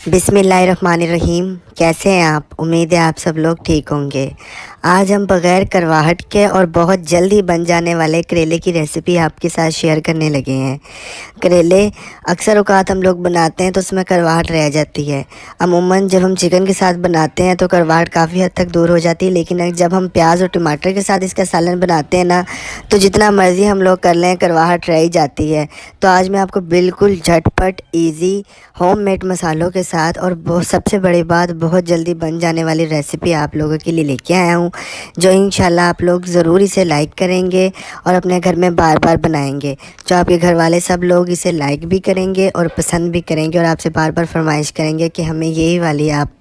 बिस्मिल्लाहिर्रहमानिर्रहीम। कैसे हैं आप? उम्मीद है आप सब लोग ठीक होंगे। आज हम बग़ैर करवाहट के और बहुत जल्दी बन जाने वाले करेले की रेसिपी आपके साथ शेयर करने लगे हैं। करेले अक्सर औक़ात हम लोग बनाते हैं तो उसमें करवाहट रह जाती है। अमूमन जब हम चिकन के साथ बनाते हैं तो करवाहट काफ़ी हद तक दूर हो जाती है, लेकिन जब हम प्याज और टमाटर के साथ इसका सालन बनाते हैं ना, तो जितना मर्ज़ी हम लोग कर लें करवाहट रह ही जाती है। तो आज मैं आपको बिल्कुल झटपट ईज़ी होममेड मसालों के साथ और बहुत सबसे बड़ी बात बहुत जल्दी बन जाने वाली रेसिपी आप लोगों के लिए लेके आया हूँ, जो इंशाल्लाह आप लोग ज़रूर इसे लाइक करेंगे और अपने घर में बार बार बनाएंगे। जो आपके घर वाले सब लोग इसे लाइक भी करेंगे और पसंद भी करेंगे और आपसे बार बार फरमाइश करेंगे कि हमें यही वाली आप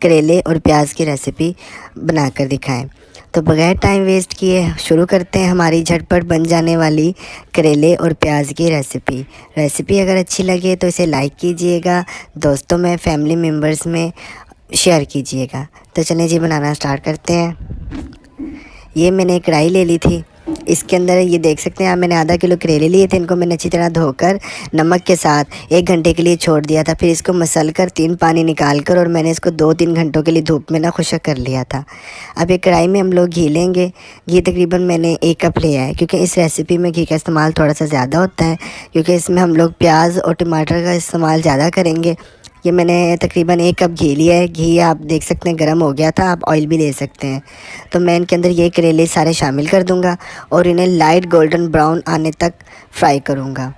करेले और प्याज की रेसिपी बनाकर दिखाएं। तो बग़ैर टाइम वेस्ट किए शुरू करते हैं हमारी झटपट बन जाने वाली करेले और प्याज की रेसिपी अगर अच्छी लगे तो इसे लाइक कीजिएगा, दोस्तों में, फैमिली मेम्बर्स में शेयर कीजिएगा। तो चलिए जी बनाना स्टार्ट करते हैं। ये मैंने एक कढ़ाई ले ली थी। इसके अंदर ये देख सकते हैं आप, मैंने आधा किलो करेले लिए थे। इनको मैंने अच्छी तरह धोकर नमक के साथ 1 घंटे के लिए छोड़ दिया था। फिर इसको मसल कर 3 पानी निकाल कर और मैंने इसको 2-3 घंटों के लिए धूप में ना खुश्क कर लिया था। अब एक कढ़ाई में हम लोग घी लेंगे। घी तकरीबन मैंने 1 कप लिया है, क्योंकि इस रेसिपी में घी का इस्तेमाल थोड़ा सा ज़्यादा होता है, क्योंकि इसमें हम लोग प्याज और टमाटर का इस्तेमाल ज़्यादा करेंगे। ये मैंने तकरीबन 1 कप घी लिया है। घी आप देख सकते हैं गर्म हो गया था, आप ऑयल भी ले सकते हैं। तो मैं इनके अंदर ये करेले सारे शामिल कर दूंगा और इन्हें लाइट गोल्डन ब्राउन आने तक फ्राई करूंगा।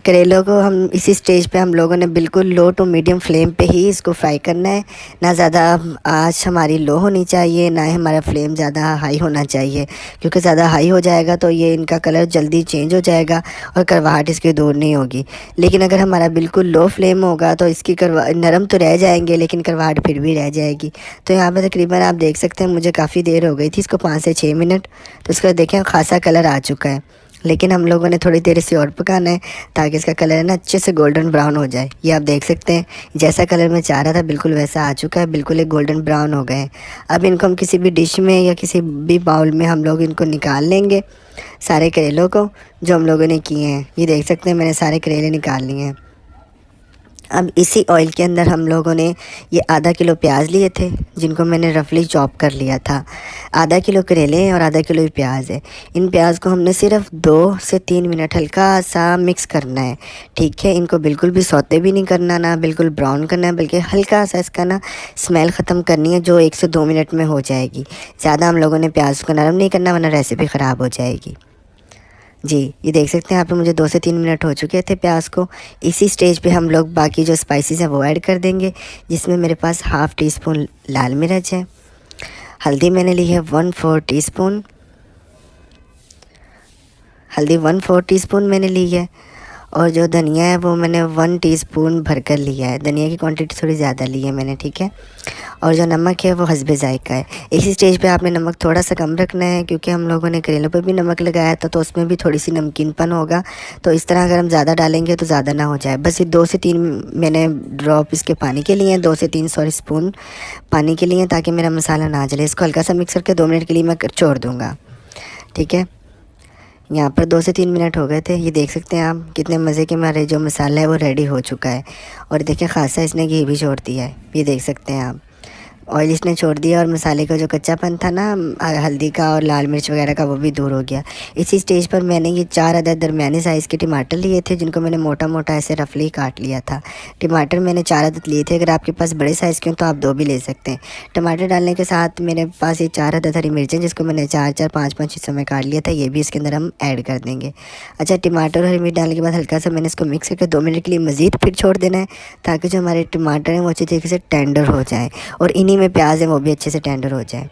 करेलों को हम इसी स्टेज पे हम लोगों ने बिल्कुल लो टू मीडियम फ्लेम पे ही इसको फ्राई करना है। ना ज़्यादा आँच हमारी लो होनी चाहिए, ना ही हमारा फ्लेम ज़्यादा हाई होना चाहिए, क्योंकि ज़्यादा हाई हो जाएगा तो ये इनका कलर जल्दी चेंज हो जाएगा और करवाहट इसकी दूर नहीं होगी। लेकिन अगर हमारा बिल्कुल लो फ्लेम होगा तो इसकी नरम तो रह जाएंगे, लेकिन करवाहट फिर भी रह जाएगी। तो यहाँ पर तकरीबन आप देख सकते हैं मुझे काफ़ी देर हो गई थी इसको, 5 से 6 मिनट। तो इसका देखें खासा कलर आ चुका है, लेकिन हम लोगों ने थोड़ी देर इसे और पकाना है ताकि इसका कलर है ना अच्छे से गोल्डन ब्राउन हो जाए। ये आप देख सकते हैं जैसा कलर मैं चाह रहा था बिल्कुल वैसा आ चुका है, बिल्कुल एक गोल्डन ब्राउन हो गए हैं। अब इनको हम किसी भी डिश में या किसी भी बाउल में हम लोग इनको निकाल लेंगे, सारे करेलों को जो हम लोगों ने किए हैं। ये देख सकते हैं मैंने सारे करेले निकाल लिए हैं। अब इसी ऑयल के अंदर हम लोगों ने ये आधा किलो प्याज लिए थे, जिनको मैंने रफली चॉप कर लिया था। आधा किलो करेले हैं और आधा किलो प्याज है। इन प्याज को हमने सिर्फ 2 से 3 मिनट हल्का सा मिक्स करना है, ठीक है। इनको बिल्कुल भी सौते भी नहीं करना, ना बिल्कुल ब्राउन करना है, बल्कि हल्का सा इसका ना स्मेल ख़त्म करनी है, जो 1 से 2 मिनट में हो जाएगी। ज़्यादा हम लोगों ने प्याज को नरम नहीं करना, वरना रेसिपी ख़राब हो जाएगी। जी, ये देख सकते हैं यहाँ पे मुझे 2 से 3 मिनट हो चुके थे प्याज को। इसी स्टेज पे हम लोग बाकी जो स्पाइसेस हैं वो ऐड कर देंगे, जिसमें मेरे पास हाफ़ टी स्पून लाल मिर्च है। हल्दी मैंने ली है 1/4 टीस्पून। हल्दी 1/4 टीस्पून मैंने ली है। और जो धनिया है वो मैंने 1 टीस्पून भरकर लिया है। धनिया की क्वांटिटी थोड़ी ज़्यादा ली है मैंने, ठीक है। और जो नमक है वो हस्बे ज़ायक़ा है। इसी स्टेज पे आपने नमक थोड़ा सा कम रखना है, क्योंकि हम लोगों ने करेलों पे भी नमक लगाया था, तो उसमें भी थोड़ी सी नमकीनपन होगा। तो इस तरह अगर हम ज़्यादा डालेंगे तो ज़्यादा ना हो जाए। बस ये 2 से 3 मैंने ड्रॉप इसके पानी के लिए हैं, 2 से 3 स्पून पानी के लिए, ताकि मेरा मसाला ना जले। इसको हल्का सा मिक्स करके 2 मिनट के लिए मैं छोड़ दूँगा, ठीक है। यहाँ पर 2 से 3 मिनट हो गए थे। ये देख सकते हैं आप कितने मज़े के हमारे जो मसाला है वो रेडी हो चुका है। और देखिए खासा इसने घी भी छोड़ दिया है, ये देख सकते हैं आप। ऑयल इसने छोड़ दिया और मसाले का जो कच्चापन था ना हल्दी का और लाल मिर्च वगैरह का, वो भी दूर हो गया। इसी स्टेज पर मैंने ये 4 अदद दरमियाने साइज़ के टमाटर लिए थे, जिनको मैंने मोटा मोटा ऐसे रफली काट लिया था। टमाटर मैंने 4 अदद लिए थे। अगर आपके पास बड़े साइज़ के हो तो आप 2 भी ले सकते हैं। टमाटर डालने के साथ मेरे पास ये 4 अदद हरी मिर्चें, जिसको मैंने 4-4, 5-5 हिस्सों में काट लिया था, ये भी इसके अंदर हम ऐड कर देंगे। अच्छा, टमाटर और हरी मिर्च डालने के बाद हल्का सा मैंने इसको मिक्स करके 2 मिनट के लिए मज़ीद फिर छोड़ देना है, ताकि जो हमारे टमाटर हैं वो अच्छी तरीके से टेंडर हो जाए और इन्हीं में प्याज है वो भी अच्छे से टेंडर हो जाए।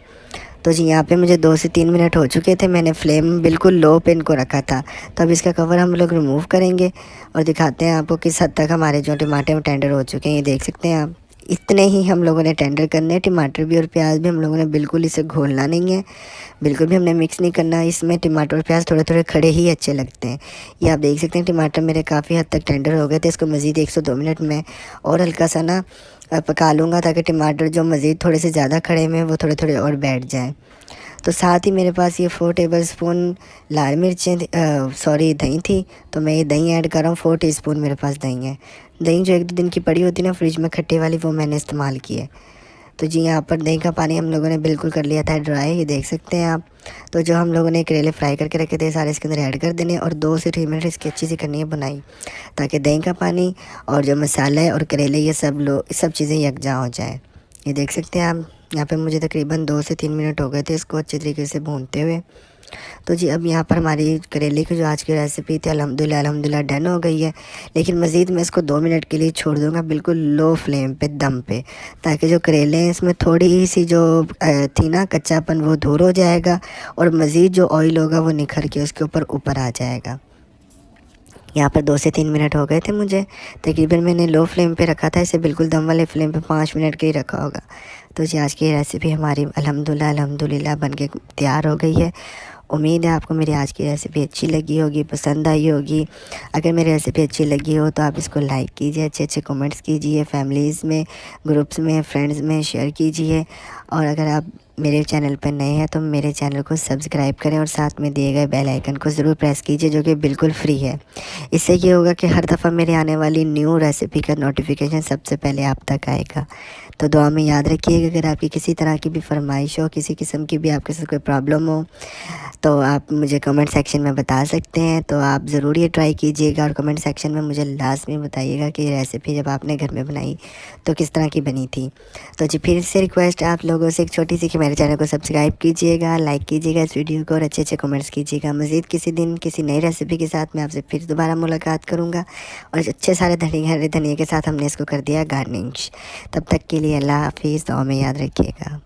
तो जी यहाँ पे मुझे 2 से 3 मिनट हो चुके थे। मैंने फ्लेम बिल्कुल लो पे इनको रखा था। तो अब इसका कवर हम लोग रिमूव करेंगे और दिखाते हैं आपको किस हद तक हमारे जो टमाटर टेंडर हो चुके हैं। ये देख सकते हैं आप, इतने ही हम लोगों ने टेंडर करने हैं। टमाटर भी और प्याज भी हम लोगों ने बिल्कुल इसे घोलना नहीं है, बिल्कुल भी हमने मिक्स नहीं करना। इसमें टमाटर और प्याज थोड़े थोड़े खड़े ही अच्छे लगते हैं। ये आप देख सकते हैं टमाटर मेरे काफ़ी हद तक टेंडर हो गए थे। इसको मज़ीद 1 से 2 मिनट में और हल्का सा ना पका लूँगा, ताकि टमाटर जो मज़ीद थोड़े से ज़्यादा खड़े में वो थोड़े थोड़े और बैठ जाएँ। तो साथ ही मेरे पास ये 4 टेबलस्पून लाल मिर्चें दही थी, तो मैं ये दही ऐड कर रहा हूँ। 4 टीस्पून मेरे पास दही है। दही जो 1-2 दिन की पड़ी होती है ना फ्रिज में खट्टे वाली, वो मैंने इस्तेमाल की है। तो जी यहाँ पर दही का पानी हम लोगों ने बिल्कुल कर लिया था ड्राई, ये देख सकते हैं आप। तो जो हम लोगों ने करेले फ्राई करके रखे थे सारे इसके अंदर ऐड कर देने और 2 से 3 मिनट इसकी अच्छी सी करनी है बुनाई, ताकि दही का पानी और जो मसाला है और करेले ये सब चीज़ें यकजा हो जाए। ये देख सकते हैं आप, यहाँ पे मुझे तकरीबन 2 से 3 मिनट हो गए थे इसको अच्छे तरीके से भूनते हुए। तो जी अब यहाँ पर हमारी करेले की जो आज की रेसिपी थी अल्हम्दुलिल्लाह डन हो गई है। लेकिन मज़ीद मैं इसको 2 मिनट के लिए छोड़ दूँगा बिल्कुल लो फ्लेम पे, दम पे, ताकि जो करेले हैं इसमें थोड़ी सी जो थी ना कच्चापन वो दूर हो जाएगा और मज़ीद जो ऑयल होगा वो निखर के उसके ऊपर आ जाएगा। यहाँ पर 2 से 3 मिनट हो गए थे मुझे, तकरीबन मैंने लो फ्लेम पे रखा था इसे, बिल्कुल दम वाले फ्लेम पे 5 मिनट के ही रखा होगा। तो जी आज की रेसिपी हमारी अल्हम्दुलिल्लाह बन के तैयार हो गई है। उम्मीद है आपको मेरी आज की रेसिपी अच्छी लगी होगी, पसंद आई होगी। अगर मेरी रेसिपी अच्छी लगी हो तो आप इसको लाइक कीजिए, अच्छे अच्छे कमेंट्स कीजिए, फैमिलीज़ में, ग्रुप्स में, फ्रेंड्स में शेयर कीजिए। और अगर आप मेरे चैनल पर नए हैं तो मेरे चैनल को सब्सक्राइब करें और साथ में दिए गए बेल आइकन को ज़रूर प्रेस कीजिए, जो कि बिल्कुल फ्री है। इससे ये होगा कि हर दफ़ा मेरे आने वाली न्यू रेसिपी का नोटिफिकेशन सबसे पहले आप तक आएगा। तो दुआ में याद रखिएगा, अगर आपकी किसी तरह की भी फरमाइश हो, किसी किस्म की भी आपके साथ कोई प्रॉब्लम हो, तो आप मुझे कमेंट सेक्शन में बता सकते हैं। तो आप ज़रूर ये ट्राई कीजिएगा और कमेंट सेक्शन में मुझे लाज़मी बताइएगा कि ये रेसिपी जब आपने घर में बनाई तो किस तरह की बनी थी। तो जी फिर से रिक्वेस्ट आप लोगों से एक छोटी सी कि मेरे चैनल को सब्सक्राइब कीजिएगा, लाइक कीजिएगा इस वीडियो को और अच्छे अच्छे कमेंट्स कीजिएगा। मज़ीद किसी दिन किसी नई रेसिपी के साथ मैं आपसे फिर दोबारा मुलाकात करूँगा और अच्छे सारे हरे धनिया के साथ हमने इसको कर दिया गार्निश। तब तक के लिए अल्लाह हाफिज़, दुआ में याद रखिएगा।